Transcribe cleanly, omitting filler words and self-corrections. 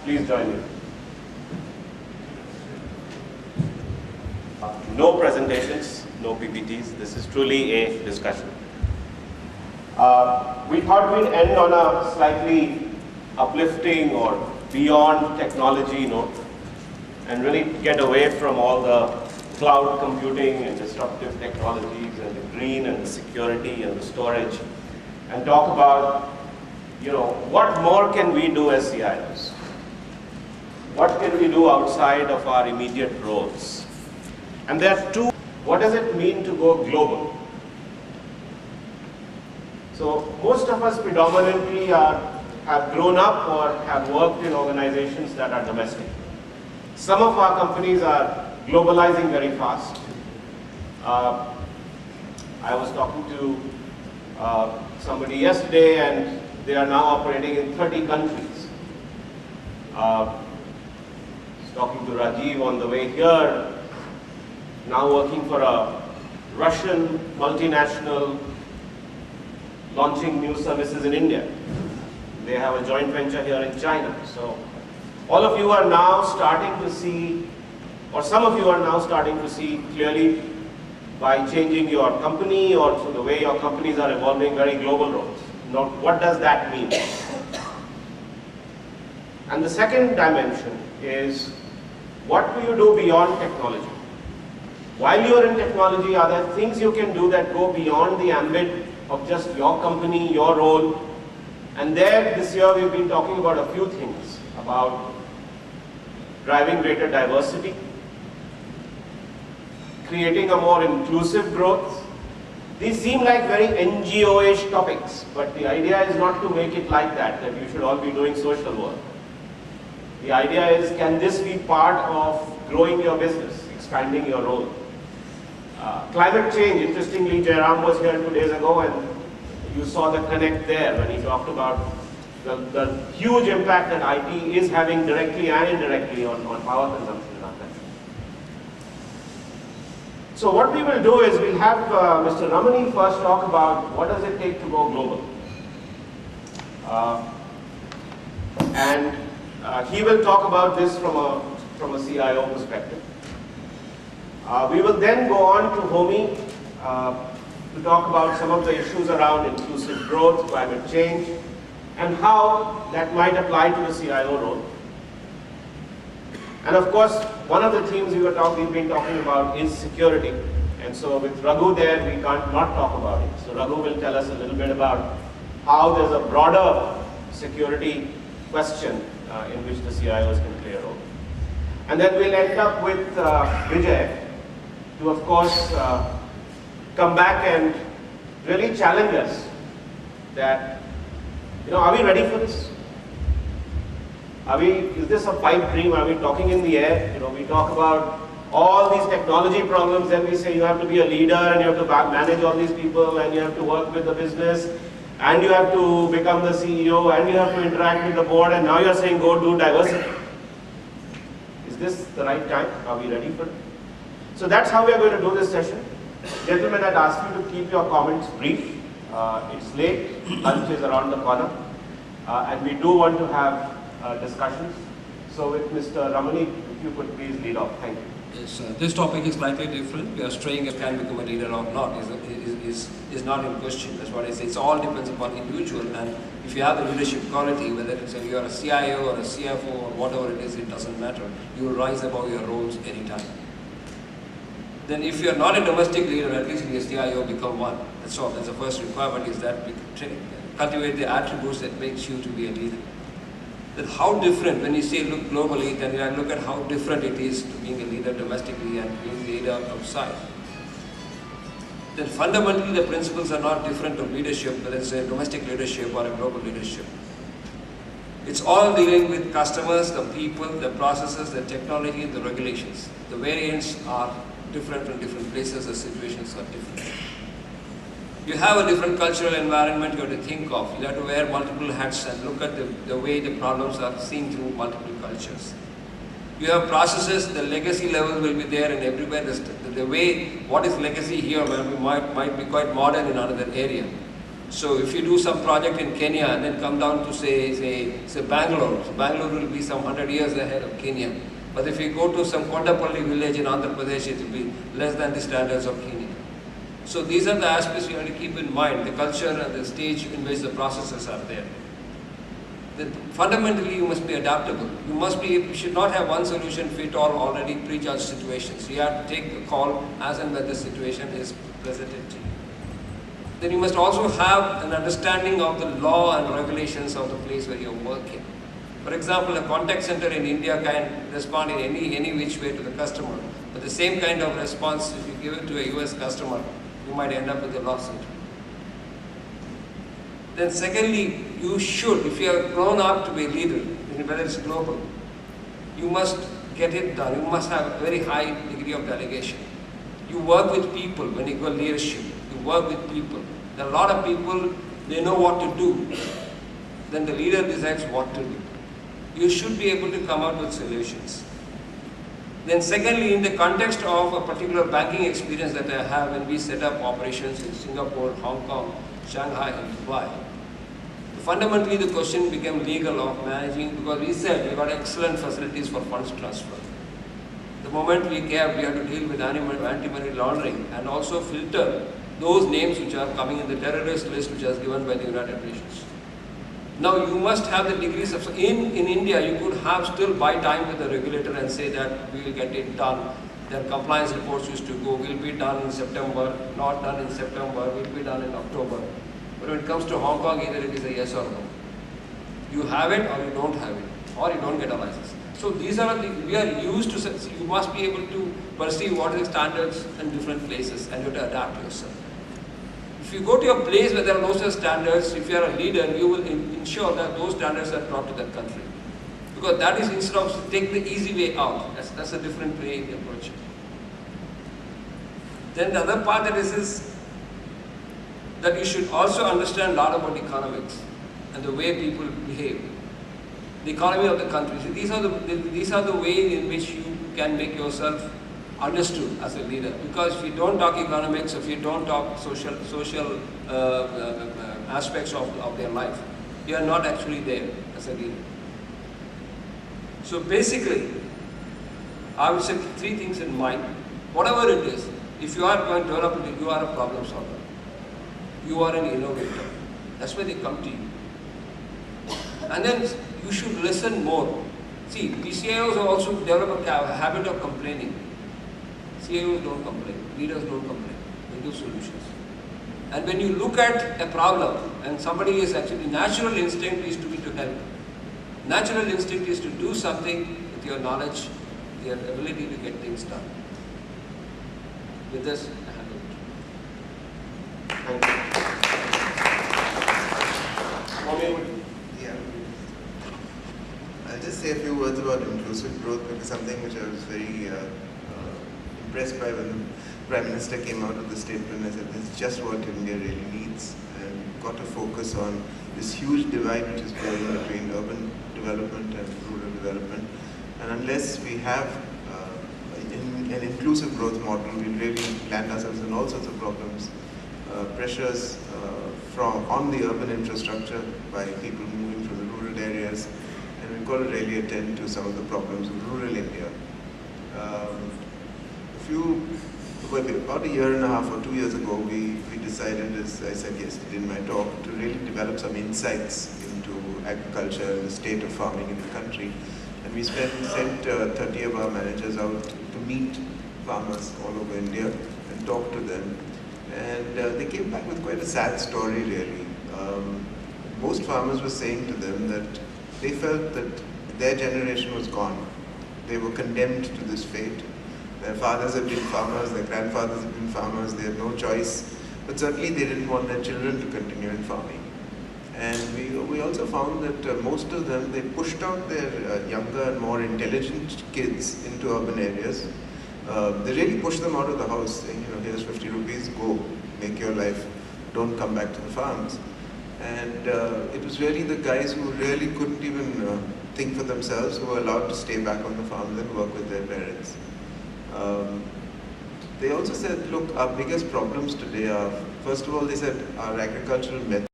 Please join me. No presentations, no PPTs. This is truly a discussion. We thought we'd end on a slightly uplifting or beyond technology note and really get away from all the cloud computing and disruptive technologies and the green and the security and the storage, and talk about, what more can we do as CIOs? What can we do outside of our immediate roles? And there are two. What does it mean to go global? So most of us predominantly have grown up or have worked in organizations that are domestic. Some of our companies are globalizing very fast. I was talking to somebody yesterday, and they are now operating in 30 countries. I was talking to Rajiv on the way here, now working for a Russian multinational launching new services in India. They have a joint venture here in China. So all of you are now starting to see, or some of you are now starting to see clearly by changing your company or through the way your companies are evolving, very global roles. Now, what does that mean? And the second dimension is, what do you do beyond technology? While you are in technology, are there things you can do that go beyond the ambit of just your company, your role? And there, this year, we've been talking about a few things, about driving greater diversity, creating a more inclusive growth. These seem like very NGO-ish topics, but the idea is not to make it like that you should all be doing social work. The idea is, can this be part of growing your business, expanding your role? Climate change, interestingly, Jairam was here 2 days ago, and you saw the connect there when he talked about the huge impact that IT is having directly and indirectly on power consumption in our country. So what we will do is, we'll have Mr. Ramani first talk about what does it take to go global. And he will talk about this from a CIO perspective. We will then go on to Homi to talk about some of the issues around inclusive growth, climate change, and how that might apply to the CIO role. And of course, one of the themes we've been talking about is security. And so with Raghu there, we can't not talk about it. So Raghu will tell us a little bit about how there's a broader security question in which the CIOs can play a role. And then we'll end up with Vijay to, of course, come back and really challenge us that, are we ready for this? Is this a pipe dream? Are we talking in the air? We talk about all these technology problems, then we say you have to be a leader and you have to manage all these people and you have to work with the business and you have to become the CEO and you have to interact with the board, and now you're saying go do diversity. Is this the right time? Are we ready for it? So that's how we are going to do this session. Gentlemen, I'd ask you to keep your comments brief. It's late, lunch is around the corner, and we do want to have discussions. So with Mr. Ramani, if you could please lead off. Thank you. Yes, this topic is slightly different. We are straying if can become a leader or not is not in question. That's what I say. It all depends upon individual, and if you have the leadership quality, whether it's you are a CIO or a CFO or whatever it is, it doesn't matter. You will rise above your roles anytime. Then if you are not a domestic leader, at least be a CIO, become one. That's all. That's the first requirement, is that we cultivate the attributes that makes you to be a leader. Then how different, when you say look globally, then you look at how different it is to being a leader domestically and being a leader outside. Then fundamentally the principles are not different of leadership, whether it's a domestic leadership or a global leadership. It's all dealing with customers, the people, the processes, the technology, the regulations. The variants are different from different places, the situations are different. You have a different cultural environment you have to think of. You have to wear multiple hats and look at the way the problems are seen through multiple cultures. You have processes, the legacy level will be there, and everywhere the way what is legacy here might be quite modern in another area. So if you do some project in Kenya and then come down to say Bangalore, so Bangalore will be some 100 years ahead of Kenya. But if you go to some Kondapalli village in Andhra Pradesh, it will be less than the standards of Kenya. So these are the aspects you have to keep in mind, the culture and the stage in which the processes are there. Then fundamentally, you must be adaptable. You should not have one solution fit all already prejudged situations. You have to take the call as and when the situation is presented to you. Then you must also have an understanding of the law and regulations of the place where you are working. For example, a contact center in India can respond in any which way to the customer, but the same kind of response, if you give it to a US customer, you might end up with a lawsuit. Then secondly, you should, if you are grown up to be a leader, whether it's global, you must get it done. You must have a very high degree of delegation. You work with people when you go leadership. You work with people. There are a lot of people, they know what to do. Then the leader decides what to do. You should be able to come up with solutions. Then secondly, in the context of a particular banking experience that I have when we set up operations in Singapore, Hong Kong, Shanghai and Dubai, fundamentally the question became legal of managing, because we said we got excellent facilities for funds transfer. The moment we have to deal with anti-money laundering and also filter those names which are coming in the terrorist list which is given by the United Nations. Now you must have the degrees of, in India you could have still buy time with the regulator and say that we will get it done. Their compliance reports used to go, will be done in September, not done in September, will be done in October. But when it comes to Hong Kong, either it is a yes or no. You have it or you don't have it, or you don't get a license. So these are we are used to, you must be able to perceive what are the standards in different places and you have to adapt yourself. If you go to a place where there are no such standards, if you are a leader, you will ensure that those standards are brought to that country. Because that is, instead of take the easy way out, that's a different way to approach it. Then the other part that is that you should also understand a lot about economics and the way people behave. The economy of the country. So these are the ways in which you can make yourself understood as a leader. Because if you don't talk economics, if you don't talk social aspects of their life, you are not actually there as a leader. So basically, I would say three things in mind. Whatever it is, if you are going to develop it, you are a problem solver. You are an innovator. That's why they come to you. And then you should listen more. See, PCIOs also develop a habit of complaining. CIOs don't complain, leaders don't complain, they give solutions. And when you look at a problem and somebody is actually, natural instinct is to help. Natural instinct is to do something with your knowledge, your ability to get things done. With this, I hand over to you. Thank you. Yeah. I'll just say a few words about inclusive growth, because something which I was very impressed by when the Prime Minister came out with the statement. I said, this is just what India really needs, and we've got to focus on this huge divide which is growing between urban development and rural development. And unless we have an inclusive growth model, we'll really land ourselves in all sorts of problems, pressures on the urban infrastructure by people moving from the rural areas, and we've got to really attend to some of the problems of rural India. About a year and a half or 2 years ago, we decided, as I said yesterday in my talk, to really develop some insights into agriculture and the state of farming in the country. And we sent 30 of our managers out to meet farmers all over India and talk to them. And they came back with quite a sad story, really. Most farmers were saying to them that they felt that their generation was gone. They were condemned to this fate. Their fathers had been farmers, their grandfathers had been farmers, they had no choice. But certainly they didn't want their children to continue in farming. And we also found that most of them, they pushed out their younger and more intelligent kids into urban areas. They really pushed them out of the house, saying, here's 50 rupees, go, make your life, don't come back to the farms. And it was really the guys who really couldn't even think for themselves who were allowed to stay back on the farms and work with their parents. They also said, look, our biggest problems today are First of all, they said our agricultural methods